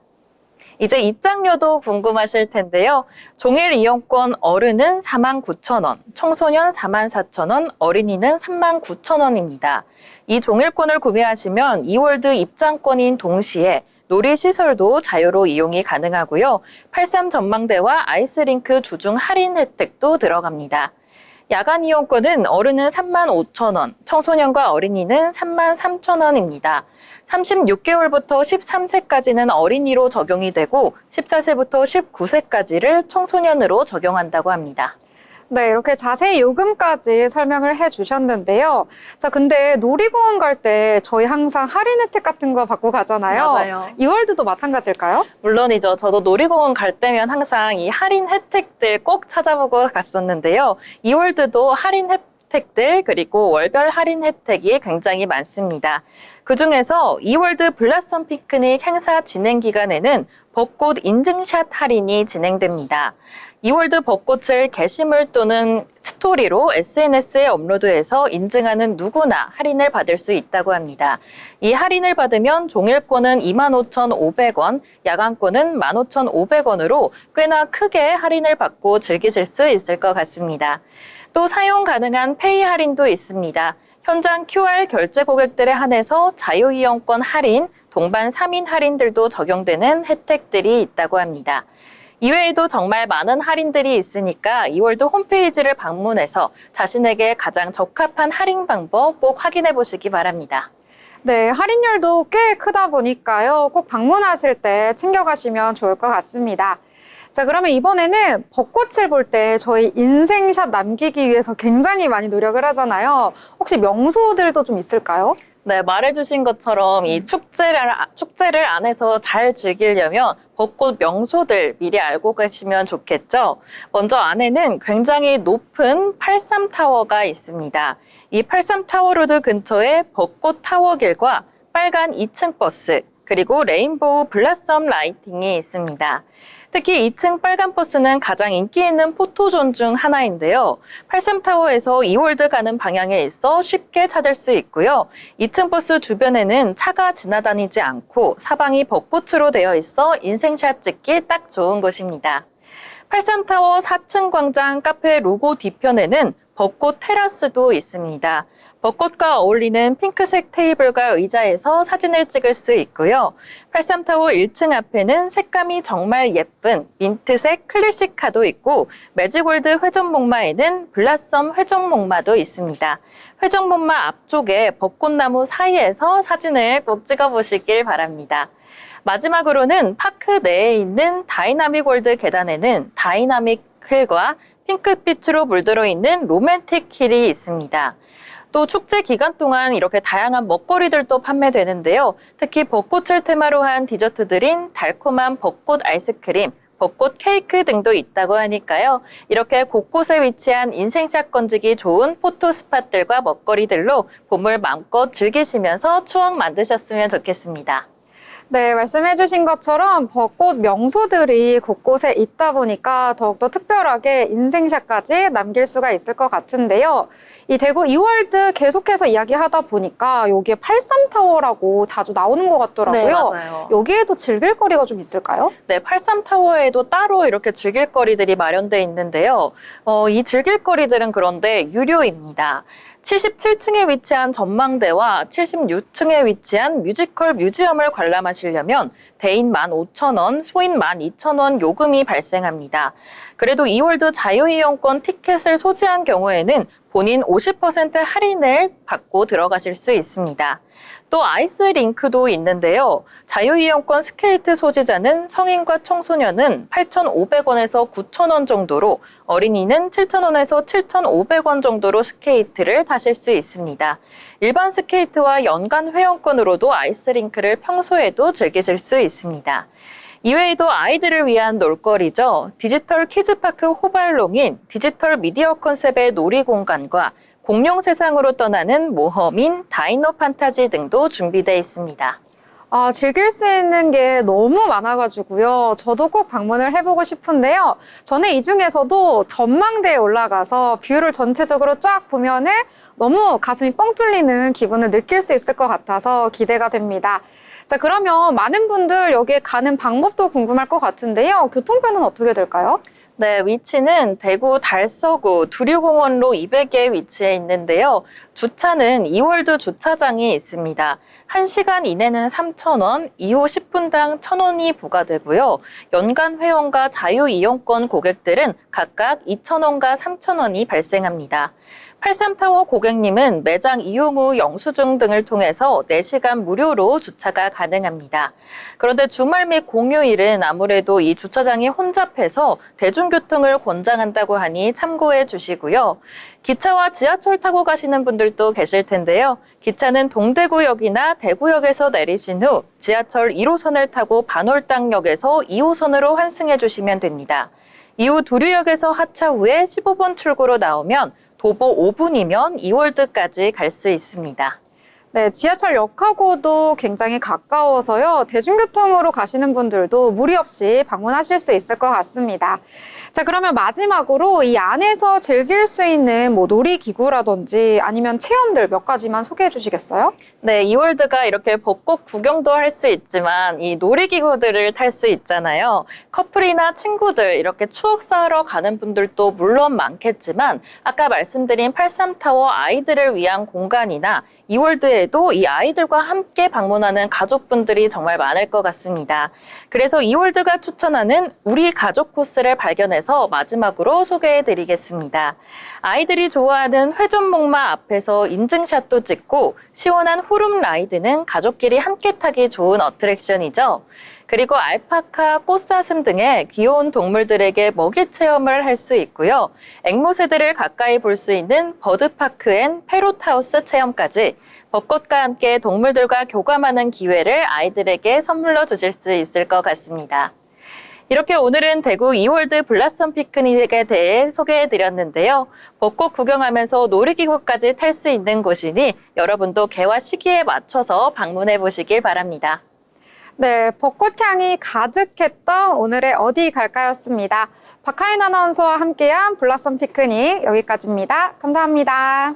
Speaker 4: 이제 입장료도 궁금하실 텐데요. 종일 이용권 어른은 49,000원, 청소년 44,000원, 어린이는 39,000원입니다. 이 종일권을 구매하시면 이월드 입장권인 동시에 놀이시설도 자유로 이용이 가능하고요. 83 전망대와 아이스링크 주중 할인 혜택도 들어갑니다. 야간 이용권은 어른은 35,000원, 청소년과 어린이는 33,000원입니다. 36개월부터 13세까지는 어린이로 적용이 되고 14세부터 19세까지를 청소년으로 적용한다고 합니다.
Speaker 1: 네, 이렇게 자세히 요금까지 설명을 해주셨는데요. 자, 근데 놀이공원 갈 때 저희 항상 할인 혜택 같은 거 받고 가잖아요.
Speaker 4: 맞아요.
Speaker 1: 이월드도 마찬가지일까요?
Speaker 4: 물론이죠. 저도 놀이공원 갈 때면 항상 이 할인 혜택들 꼭 찾아보고 갔었는데요. 이월드도 할인 혜택들 그리고 월별 할인 혜택이 굉장히 많습니다. 그중에서 이월드 블라썸 피크닉 행사 진행 기간에는 벚꽃 인증샷 할인이 진행됩니다. 이월드 벚꽃을 게시물 또는 스토리로 SNS에 업로드해서 인증하는 누구나 할인을 받을 수 있다고 합니다. 이 할인을 받으면 종일권은 25,500원, 야간권은 15,500원으로 꽤나 크게 할인을 받고 즐기실 수 있을 것 같습니다. 또 사용 가능한 페이 할인도 있습니다. 현장 QR 결제 고객들에 한해서 자유이용권 할인, 동반 3인 할인들도 적용되는 혜택들이 있다고 합니다. 이외에도 정말 많은 할인들이 있으니까 이월드 홈페이지를 방문해서 자신에게 가장 적합한 할인 방법 꼭 확인해 보시기 바랍니다.
Speaker 1: 네, 할인율도 꽤 크다 보니까요. 꼭 방문하실 때 챙겨가시면 좋을 것 같습니다. 자, 그러면 이번에는 벚꽃을 볼 때 저희 인생샷 남기기 위해서 굉장히 많이 노력을 하잖아요. 혹시 명소들도 좀 있을까요?
Speaker 4: 네, 말해주신 것처럼 이 축제를 안에서 잘 즐기려면 벚꽃 명소들 미리 알고 가시면 좋겠죠. 먼저 안에는 굉장히 높은 83타워가 있습니다. 이 83타워로드 근처에 벚꽃 타워길과 빨간 2층 버스, 그리고 레인보우 블라썸 라이팅이 있습니다. 특히 2층 빨간 버스는 가장 인기 있는 포토존 중 하나인데요. 83타워에서 이월드 가는 방향에 있어 쉽게 찾을 수 있고요. 2층 버스 주변에는 차가 지나다니지 않고 사방이 벚꽃으로 되어 있어 인생샷 찍기 딱 좋은 곳입니다. 83타워 4층 광장 카페 로고 뒤편에는 벚꽃 테라스도 있습니다. 벚꽃과 어울리는 핑크색 테이블과 의자에서 사진을 찍을 수 있고요. 83타워 1층 앞에는 색감이 정말 예쁜 민트색 클래식카도 있고 매직월드 회전목마에는 블라썸 회전목마도 있습니다. 회전목마 앞쪽에 벚꽃나무 사이에서 사진을 꼭 찍어보시길 바랍니다. 마지막으로는 파크 내에 있는 다이나믹 월드 계단에는 다이나믹 힐과 핑크빛으로 물들어 있는 로맨틱 힐이 있습니다. 또 축제 기간 동안 이렇게 다양한 먹거리들도 판매되는데요. 특히 벚꽃을 테마로 한 디저트들인 달콤한 벚꽃 아이스크림, 벚꽃 케이크 등도 있다고 하니까요. 이렇게 곳곳에 위치한 인생샷 건지기 좋은 포토 스팟들과 먹거리들로 봄을 마음껏 즐기시면서 추억 만드셨으면 좋겠습니다.
Speaker 1: 네, 말씀해주신 것처럼 벚꽃 명소들이 곳곳에 있다 보니까 더욱더 특별하게 인생샷까지 남길 수가 있을 것 같은데요. 이 대구 이월드 계속해서 이야기하다 보니까 여기에 83타워라고 자주 나오는 것 같더라고요.
Speaker 4: 네, 맞아요.
Speaker 1: 여기에도 즐길 거리가 좀 있을까요?
Speaker 4: 네, 83타워에도 따로 이렇게 즐길 거리들이 마련되어 있는데요. 이 즐길 거리들은 그런데 유료입니다. 77층에 위치한 전망대와 76층에 위치한 뮤지컬 뮤지엄을 관람하시려면 대인 15,000원, 소인 12,000원 요금이 발생합니다. 그래도 이월드 자유이용권 티켓을 소지한 경우에는 본인 50% 할인을 받고 들어가실 수 있습니다. 또 아이스링크도 있는데요. 자유이용권 스케이트 소지자는 성인과 청소년은 8,500원에서 9,000원 정도로 어린이는 7,000원에서 7,500원 정도로 스케이트를 타실 수 있습니다. 일반 스케이트와 연간 회원권으로도 아이스링크를 평소에도 즐기실 수 있습니다. 이외에도 아이들을 위한 놀거리죠. 디지털 키즈파크 호발롱인 디지털 미디어 컨셉의 놀이공간과 공룡 세상으로 떠나는 모험인 다이노 판타지 등도 준비되어 있습니다.
Speaker 1: 즐길 수 있는 게 너무 많아가지고요. 저도 꼭 방문을 해보고 싶은데요. 저는 이 중에서도 전망대에 올라가서 뷰를 전체적으로 쫙 보면은 너무 가슴이 뻥 뚫리는 기분을 느낄 수 있을 것 같아서 기대가 됩니다. 자, 그러면 많은 분들 여기에 가는 방법도 궁금할 것 같은데요. 교통편은 어떻게 될까요?
Speaker 4: 네, 위치는 대구 달서구 두류공원로 200에 위치해 있는데요. 주차는 이월드 주차장이 있습니다. 1시간 이내는 3,000원, 이후 10분당 1,000원이 부과되고요. 연간 회원과 자유이용권 고객들은 각각 2,000원과 3,000원이 발생합니다. 83타워 고객님은 매장 이용 후 영수증 등을 통해서 4시간 무료로 주차가 가능합니다. 그런데 주말 및 공휴일은 아무래도 이 주차장이 혼잡해서 대중교통을 권장한다고 하니 참고해 주시고요. 기차와 지하철 타고 가시는 분들도 계실 텐데요. 기차는 동대구역이나 대구역에서 내리신 후 지하철 1호선을 타고 반월당역에서 2호선으로 환승해 주시면 됩니다. 이후 두류역에서 하차 후에 15번 출구로 나오면 도보 5분이면 이월드까지 갈 수 있습니다.
Speaker 1: 네, 지하철역하고도 굉장히 가까워서요. 대중교통으로 가시는 분들도 무리 없이 방문하실 수 있을 것 같습니다. 자, 그러면 마지막으로 이 안에서 즐길 수 있는 놀이기구라든지 아니면 체험들 몇 가지만 소개해 주시겠어요?
Speaker 4: 네, 이월드가 이렇게 벚꽃 구경도 할 수 있지만 이 놀이기구들을 탈 수 있잖아요. 커플이나 친구들 이렇게 추억 쌓으러 가는 분들도 물론 많겠지만 아까 말씀드린 83타워 아이들을 위한 공간이나 이월드에도 이 아이들과 함께 방문하는 가족분들이 정말 많을 것 같습니다. 그래서 이월드가 추천하는 우리 가족 코스를 발견해서 마지막으로 소개해드리겠습니다. 아이들이 좋아하는 회전목마 앞에서 인증샷도 찍고 시원한 후룸 라이드는 가족끼리 함께 타기 좋은 어트랙션이죠. 그리고 알파카, 꽃사슴 등의 귀여운 동물들에게 먹이 체험을 할 수 있고요. 앵무새들을 가까이 볼 수 있는 버드파크 앤 페롯하우스 체험까지 벚꽃과 함께 동물들과 교감하는 기회를 아이들에게 선물로 주실 수 있을 것 같습니다. 이렇게 오늘은 대구 이월드 블라썸 피크닉에 대해 소개해드렸는데요. 벚꽃 구경하면서 놀이기구까지 탈 수 있는 곳이니 여러분도 개화 시기에 맞춰서 방문해 보시길 바랍니다.
Speaker 1: 네, 벚꽃향이 가득했던 오늘의 어디 갈까였습니다. 박하인 아나운서와 함께한 블라썸 피크닉 여기까지입니다. 감사합니다.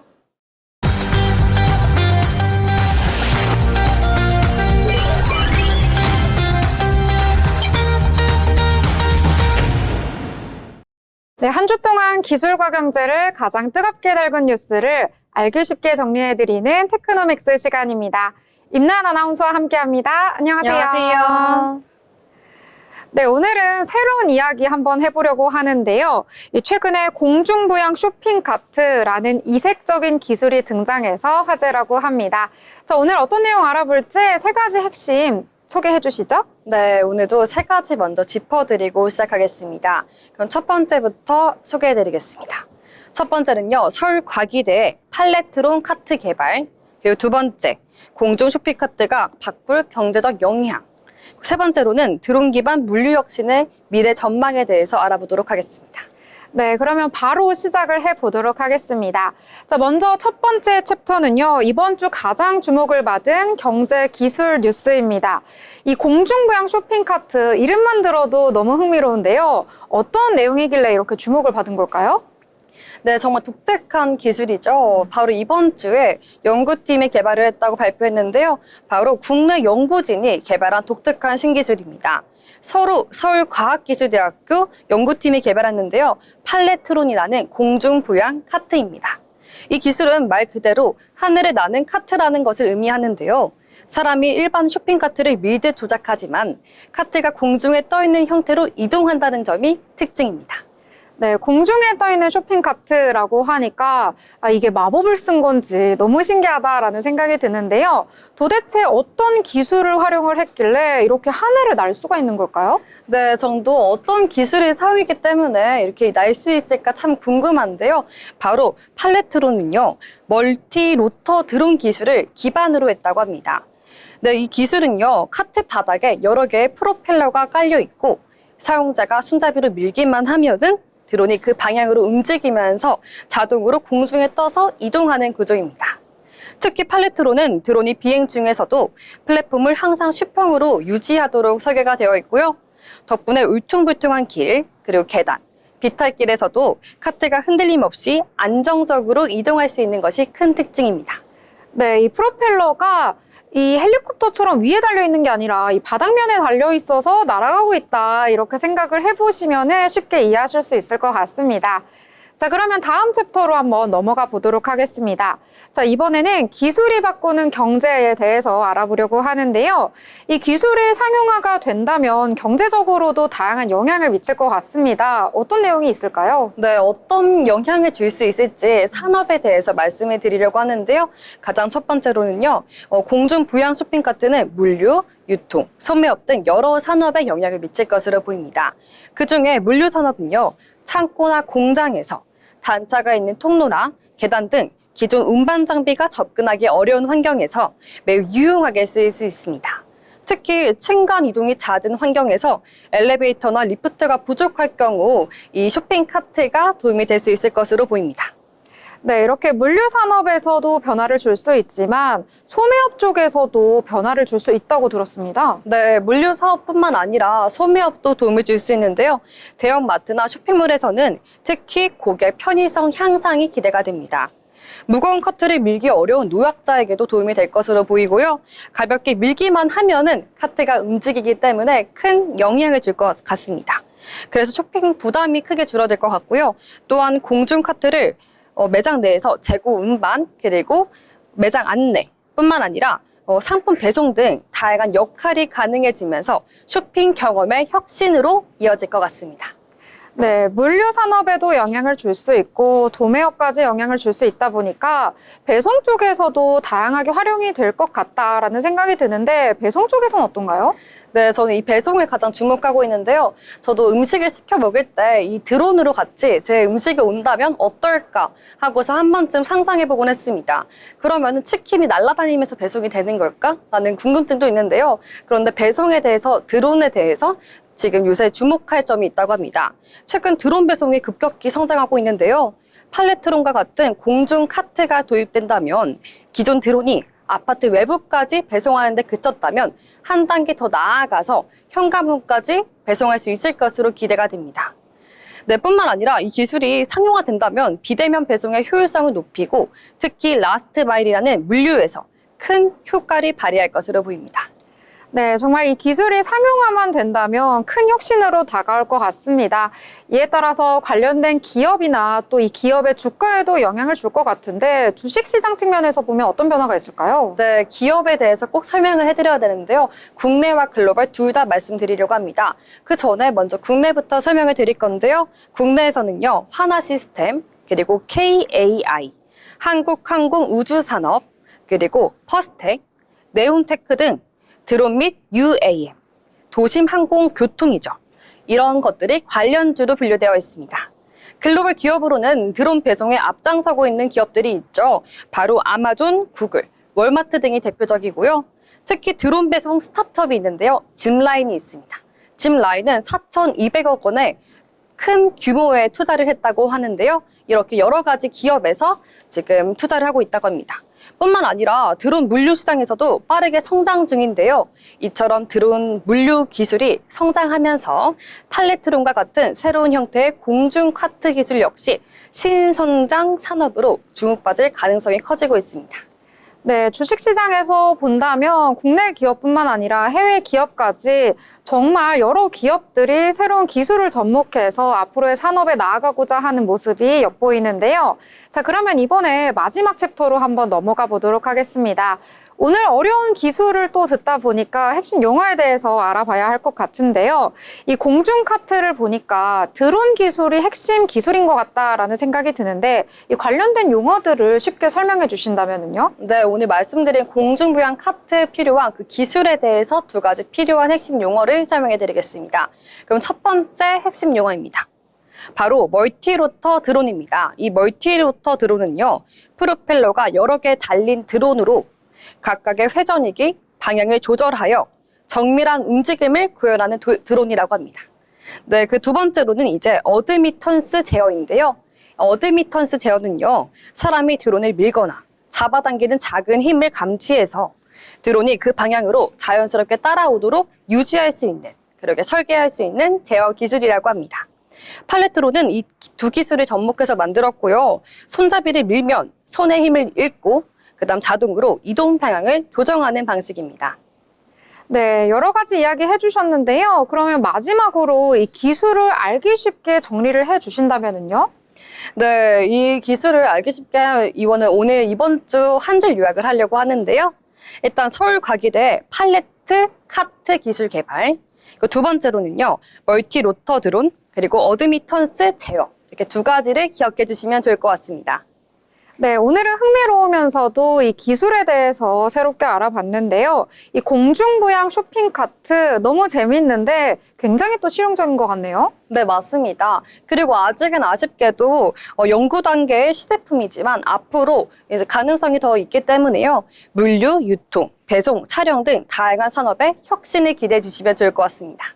Speaker 1: 네, 한 주 동안 기술과 경제를 가장 뜨겁게 달군 뉴스를 알기 쉽게 정리해드리는 테크노믹스 시간입니다. 임나연 아나운서와 함께합니다. 안녕하세요.
Speaker 3: 안녕하세요.
Speaker 1: 네, 오늘은 새로운 이야기 한번 해보려고 하는데요. 최근에 공중부양 쇼핑카트라는 이색적인 기술이 등장해서 화제라고 합니다. 자, 오늘 어떤 내용 알아볼지 세 가지 핵심 소개해 주시죠.
Speaker 3: 네, 오늘도 세 가지 먼저 짚어드리고 시작하겠습니다. 그럼 첫 번째부터 소개해드리겠습니다. 첫 번째는요, 서울과기대의 팔레트론 카트 개발. 그리고 두 번째, 공중 쇼핑카트가 바꿀 경제적 영향. 세 번째로는 드론 기반 물류 혁신의 미래 전망에 대해서 알아보도록 하겠습니다.
Speaker 1: 네, 그러면 바로 시작을 해보도록 하겠습니다. 자, 먼저 첫 번째 챕터는요, 이번 주 가장 주목을 받은 경제 기술 뉴스입니다. 이 공중부양 쇼핑카트 이름만 들어도 너무 흥미로운데요. 어떤 내용이길래 이렇게 주목을 받은 걸까요?
Speaker 3: 네, 정말 독특한 기술이죠. 바로 이번 주에 연구팀이 개발을 했다고 발표했는데요. 바로 국내 연구진이 개발한 독특한 신기술입니다. 서울과학기술대학교 연구팀이 개발했는데요. 팔레트론이라는 공중부양 카트입니다. 이 기술은 말 그대로 하늘을 나는 카트라는 것을 의미하는데요. 사람이 일반 쇼핑카트를 밀듯 조작하지만 카트가 공중에 떠있는 형태로 이동한다는 점이 특징입니다.
Speaker 1: 네, 공중에 떠있는 쇼핑카트라고 하니까 이게 마법을 쓴 건지 너무 신기하다라는 생각이 드는데요. 도대체 어떤 기술을 활용을 했길래 이렇게 하늘을 날 수가 있는 걸까요?
Speaker 3: 네, 저도 어떤 기술을 사용했기 때문에 이렇게 날 수 있을까 참 궁금한데요. 바로 팔레트론은요, 멀티 로터 드론 기술을 기반으로 했다고 합니다. 네, 이 기술은요, 카트 바닥에 여러 개의 프로펠러가 깔려 있고 사용자가 손잡이로 밀기만 하면은 드론이 그 방향으로 움직이면서 자동으로 공중에 떠서 이동하는 구조입니다. 특히 팔레트론은 드론이 비행 중에서도 플랫폼을 항상 수평으로 유지하도록 설계가 되어 있고요. 덕분에 울퉁불퉁한 길, 그리고 계단, 비탈길에서도 카트가 흔들림 없이 안정적으로 이동할 수 있는 것이 큰 특징입니다.
Speaker 1: 네, 이 프로펠러가 이 헬리콥터처럼 위에 달려있는 게 아니라 이 바닥면에 달려있어서 날아가고 있다, 이렇게 생각을 해보시면 쉽게 이해하실 수 있을 것 같습니다. 자, 그러면 다음 챕터로 한번 넘어가 보도록 하겠습니다. 자, 이번에는 기술이 바꾸는 경제에 대해서 알아보려고 하는데요. 이 기술이 상용화가 된다면 경제적으로도 다양한 영향을 미칠 것 같습니다. 어떤 내용이 있을까요?
Speaker 3: 네, 어떤 영향을 줄 수 있을지 산업에 대해서 말씀을 드리려고 하는데요. 가장 첫 번째로는요, 공중 부양 쇼핑카트는 물류, 유통, 소매업 등 여러 산업에 영향을 미칠 것으로 보입니다. 그중에 물류 산업은요, 창고나 공장에서 단차가 있는 통로나 계단 등 기존 운반 장비가 접근하기 어려운 환경에서 매우 유용하게 쓰일 수 있습니다. 특히 층간 이동이 잦은 환경에서 엘리베이터나 리프트가 부족할 경우 이 쇼핑카트가 도움이 될 수 있을 것으로 보입니다.
Speaker 1: 네, 이렇게 물류 산업에서도 변화를 줄 수 있지만 소매업 쪽에서도 변화를 줄 수 있다고 들었습니다.
Speaker 3: 네, 물류 사업뿐만 아니라 소매업도 도움을 줄 수 있는데요. 대형 마트나 쇼핑몰에서는 특히 고객 편의성 향상이 기대가 됩니다. 무거운 카트를 밀기 어려운 노약자에게도 도움이 될 것으로 보이고요. 가볍게 밀기만 하면은 카트가 움직이기 때문에 큰 영향을 줄 것 같습니다. 그래서 쇼핑 부담이 크게 줄어들 것 같고요. 또한 공중 카트를 매장 내에서 재고 운반, 그리고 매장 안내 뿐만 아니라 상품 배송 등 다양한 역할이 가능해지면서 쇼핑 경험의 혁신으로 이어질 것 같습니다.
Speaker 1: 네, 물류 산업에도 영향을 줄 수 있고 도매업까지 영향을 줄 수 있다 보니까 배송 쪽에서도 다양하게 활용이 될 것 같다라는 생각이 드는데 배송 쪽에서는 어떤가요?
Speaker 3: 네, 저는 이 배송을 가장 주목하고 있는데요. 저도 음식을 시켜 먹을 때 이 드론으로 같이 제 음식이 온다면 어떨까 하고서 한 번쯤 상상해보곤 했습니다. 그러면은 치킨이 날아다니면서 배송이 되는 걸까? 라는 궁금증도 있는데요. 그런데 배송에 대해서, 드론에 대해서 지금 요새 주목할 점이 있다고 합니다. 최근 드론 배송이 급격히 성장하고 있는데요. 팔레트론과 같은 공중 카트가 도입된다면 기존 드론이 아파트 외부까지 배송하는 데 그쳤다면 한 단계 더 나아가서 현관문까지 배송할 수 있을 것으로 기대가 됩니다. 네, 뿐만 아니라 이 기술이 상용화된다면 비대면 배송의 효율성을 높이고 특히 라스트 마일이라는 물류에서 큰 효과를 발휘할 것으로 보입니다.
Speaker 1: 네, 정말 이 기술이 상용화만 된다면 큰 혁신으로 다가올 것 같습니다. 이에 따라서 관련된 기업이나 또 이 기업의 주가에도 영향을 줄 것 같은데 주식시장 측면에서 보면 어떤 변화가 있을까요?
Speaker 3: 네, 기업에 대해서 꼭 설명을 해드려야 되는데요. 국내와 글로벌 둘 다 말씀드리려고 합니다. 그 전에 먼저 국내부터 설명을 드릴 건데요. 국내에서는요, 하나시스템, 그리고 KAI, 한국항공우주산업, 그리고 퍼스텍, 네온테크 등 드론 및 UAM, 도심항공교통이죠. 이런 것들이 관련주로 분류되어 있습니다. 글로벌 기업으로는 드론 배송에 앞장서고 있는 기업들이 있죠. 바로 아마존, 구글, 월마트 등이 대표적이고요. 특히 드론 배송 스타트업이 있는데요. 짚라인이 있습니다. 짚라인은 4,200억 원의 큰 규모의 투자를 했다고 하는데요. 이렇게 여러 가지 기업에서 지금 투자를 하고 있다고 합니다. 뿐만 아니라 드론 물류 시장에서도 빠르게 성장 중인데요. 이처럼 드론 물류 기술이 성장하면서 팔레트론과 같은 새로운 형태의 공중 카트 기술 역시 신성장 산업으로 주목받을 가능성이 커지고 있습니다.
Speaker 1: 네, 주식시장에서 본다면 국내 기업뿐만 아니라 해외 기업까지 정말 여러 기업들이 새로운 기술을 접목해서 앞으로의 산업에 나아가고자 하는 모습이 엿보이는데요. 자, 그러면 이번에 마지막 챕터로 한번 넘어가 보도록 하겠습니다. 오늘 어려운 기술을 또 듣다 보니까 핵심 용어에 대해서 알아봐야 할 것 같은데요. 이 공중 카트를 보니까 드론 기술이 핵심 기술인 것 같다라는 생각이 드는데 이 관련된 용어들을 쉽게 설명해 주신다면요?
Speaker 3: 네, 오늘 말씀드린 공중부양 카트에 필요한 그 기술에 대해서 두 가지 필요한 핵심 용어를 설명해 드리겠습니다. 그럼 첫 번째 핵심 용어입니다. 바로 멀티로터 드론입니다. 이 멀티로터 드론은요, 프로펠러가 여러 개 달린 드론으로 각각의 회전이기, 방향을 조절하여 정밀한 움직임을 구현하는 드론이라고 합니다. 네, 그 두 번째로는 이제 어드미턴스 제어인데요. 어드미턴스 제어는요, 사람이 드론을 밀거나 잡아당기는 작은 힘을 감지해서 드론이 그 방향으로 자연스럽게 따라오도록 유지할 수 있는, 그렇게 설계할 수 있는 제어 기술이라고 합니다. 팔레트로는 이 두 기술을 접목해서 만들었고요. 손잡이를 밀면 손의 힘을 잃고 그다음 자동으로 이동 방향을 조정하는 방식입니다.
Speaker 1: 네, 여러 가지 이야기 해주셨는데요. 그러면 마지막으로 이 기술을 알기 쉽게 정리를 해주신다면요?
Speaker 3: 네, 이 기술을 알기 쉽게 오늘 이번 주 한 줄 요약을 하려고 하는데요. 일단 서울과기대 팔레트 카트 기술 개발, 두 번째로는요, 멀티 로터 드론, 그리고 어드미턴스 제어, 이렇게 두 가지를 기억해 주시면 좋을 것 같습니다.
Speaker 1: 네, 오늘은 흥미로우면서도 이 기술에 대해서 새롭게 알아봤는데요. 이 공중부양 쇼핑카트 너무 재밌는데 굉장히 또 실용적인 것 같네요.
Speaker 3: 네, 맞습니다. 그리고 아직은 아쉽게도 연구 단계의 시제품이지만 앞으로 이제 가능성이 더 있기 때문에요. 물류, 유통, 배송, 촬영 등 다양한 산업에 혁신을 기대해 주시면 좋을 것 같습니다.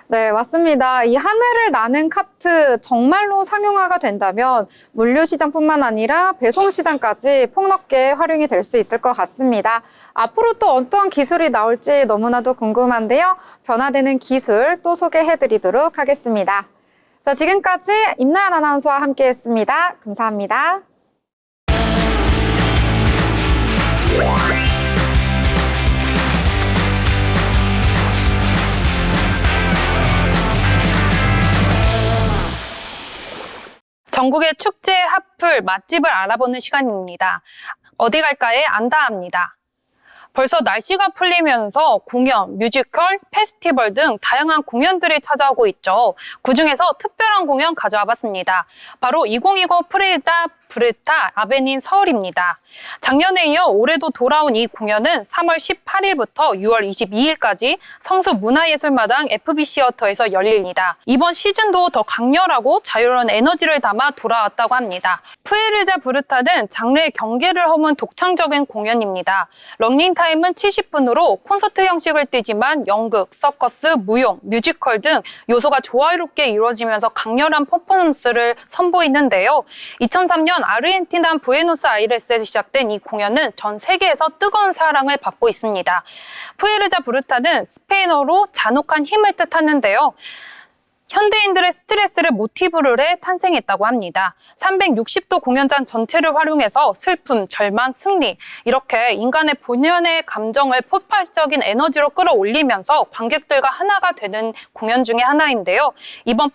Speaker 1: 네, 맞습니다. 이 하늘을 나는 카트 정말로 상용화가 된다면 물류 시장뿐만 아니라 배송 시장까지 폭넓게 활용이 될 수 있을 것 같습니다. 앞으로 또 어떤 기술이 나올지 너무나도 궁금한데요. 변화되는 기술 또 소개해드리도록 하겠습니다. 자, 지금까지 임나연 아나운서와 함께했습니다. 감사합니다.
Speaker 5: 전국의 축제, 핫플, 맛집을 알아보는 시간입니다. 어디 갈까에 안다합니다. 벌써 날씨가 풀리면서 공연, 뮤지컬, 페스티벌 등 다양한 공연들이 찾아오고 있죠. 그중에서 특별한 공연 가져와 봤습니다. 바로 2020 프레자 브르타 아베닌 서울입니다. 작년에 이어 올해도 돌아온 이 공연은 3월 18일부터 6월 22일까지 성수 문화예술마당 FB시어터에서 열립니다. 이번 시즌도 더 강렬하고 자유로운 에너지를 담아 돌아왔다고 합니다. 프에르자 브르타는 장르의 경계를 허문 독창적인 공연입니다. 런닝타임은 70분으로 콘서트 형식을 띠지만 연극, 서커스, 무용, 뮤지컬 등 요소가 조화롭게 이루어지면서 강렬한 퍼포먼스를 선보이는데요. 2003년 2009년 아르헨티나 부에노스아이레스에서 시작된 이 공연은 전 세계에서 뜨거운 사랑을 받고 있습니다. 푸에르자 브루타는 스페인어로 잔혹한 힘을 뜻하는데요. 현대인들의 스트레스를 모티브로 해 탄생했다고 합니다. 360도 공연장 전체를 활용해서 슬픔, 절망, 승리 이렇게 인간의 본연의 감정을 폭발적인 에너지로 끌어올리면서 관객들과 하나가 되는 공연 중에 하나인데요. 이번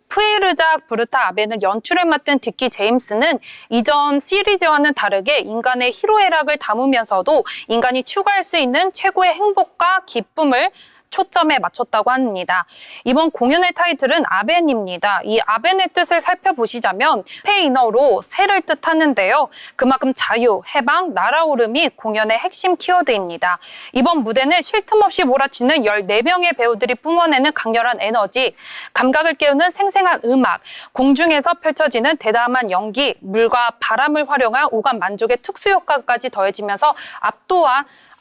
Speaker 5: 푸에르자 브루타 아베는 연출을 맡은 디키 제임스는 이전 시리즈와는 다르게 인간의 희로애락을 담으면서도 인간이 추구할 수 있는 최고의 행복과 기쁨을 초점에 맞췄다고 합니다. 이번 공연의 타이틀은 아벤입니다. 이 아벤의 뜻을 살펴보시자면 스페인어로 새를 뜻하는데요. 그만큼 자유, 해방, 날아오름이 공연의 핵심 키워드입니다. 이번 무대는 쉴 틈 없이 몰아치는 14명의 배우들이 뿜어내는 강렬한 에너지, 감각을 깨우는 생생한 음악, 공중에서 펼쳐지는 대담한 연기, 물과 바람을 활용한 오감 만족의 특수 효과까지 더해지면서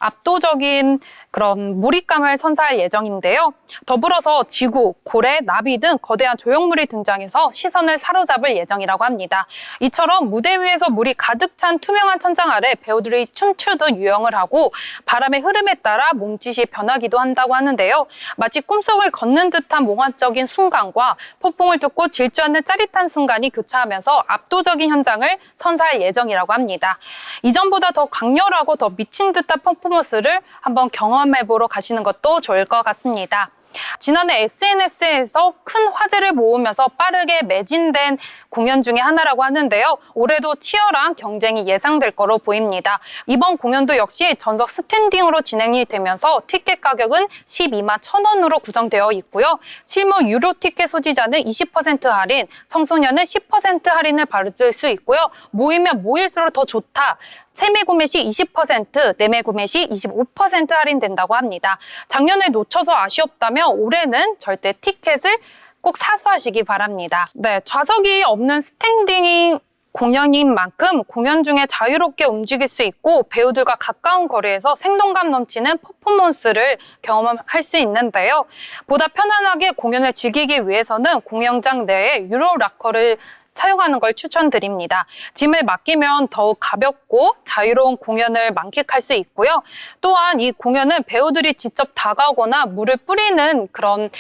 Speaker 5: 압도적인 그런 몰입감을 선사할 예정인데요. 더불어서 지구, 고래, 나비 등 거대한 조형물이 등장해서 시선을 사로잡을 예정이라고 합니다. 이처럼 무대 위에서 물이 가득 찬 투명한 천장 아래 배우들이 춤추듯 유영을 하고 바람의 흐름에 따라 몸짓이 변하기도 한다고 하는데요. 마치 꿈속을 걷는 듯한 몽환적인 순간과 폭풍을 뚫고 질주하는 짜릿한 순간이 교차하면서 압도적인 현장을 선사할 예정이라고 합니다. 이전보다 더 강렬하고 더 미친 듯한 퍼포먼스를 한번 경험해보러 가시는 것도 좋을 것 같습니다. 지난해 SNS에서 큰 화제를 모으면서 빠르게 매진된 공연 중에 하나라고 하는데요. 올해도 치열한 경쟁이 예상될 거로 보입니다. 이번 공연도 역시 전석 스탠딩으로 진행이 되면서 티켓 가격은 12만 1,000원으로 구성되어 있고요. 실무 유료 티켓 소지자는 20% 할인, 청소년은 10% 할인을 받을 수 있고요. 모이면 모일수록 더 좋다. 3매 구매 시 20%, 4매 구매 시 25% 할인된다고 합니다. 작년에 놓쳐서 아쉬웠다면 올해는 절대 티켓을 꼭 사서 하시기 바랍니다. 네, 좌석이 없는 스탠딩 공연인 만큼 공연 중에 자유롭게 움직일 수 있고 배우들과 가까운 거리에서 생동감 넘치는 퍼포먼스를 경험할 수 있는데요. 보다 편안하게 공연을 즐기기 위해서는 공연장 내에 유로 락커를 사용하는 걸 추천드립니다. 짐을 맡기면 더욱 가볍고 자유로운 공연을 만끽할 수 있고요. 또한 이 공연은 배우들이 직접 다가오거나 물을 뿌리는 그런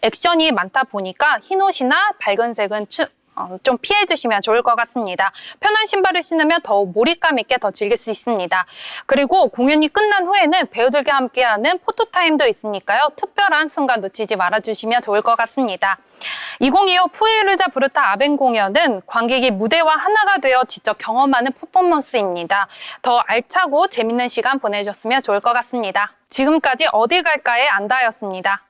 Speaker 5: 액션이 많다 보니까 흰 옷이나 밝은 색은 좀 피해 주시면 좋을 것 같습니다. 편한 신발을 신으면 더욱 몰입감 있게 더 즐길 수 있습니다. 그리고 공연이 끝난 후에는 배우들과 함께하는 포토타임도 있으니까요. 특별한 순간 놓치지 말아주시면 좋을 것 같습니다. 2025 푸에르자 브루타 아벤 공연은 관객이 무대와 하나가 되어 직접 경험하는 퍼포먼스입니다. 더 알차고 재밌는 시간 보내셨으면 좋을 것 같습니다. 지금까지 어디 갈까의 안다였습니다.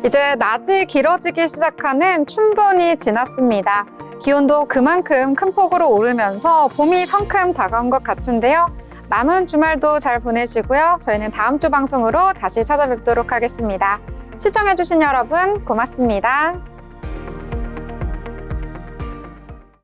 Speaker 1: 이제 낮이 길어지기 시작하는 춘분이 지났습니다. 기온도 그만큼 큰 폭으로 오르면서 봄이 성큼 다가온 것 같은데요. 남은 주말도 잘 보내시고요. 저희는 다음 주 방송으로 다시 찾아뵙도록 하겠습니다. 시청해주신 여러분 고맙습니다.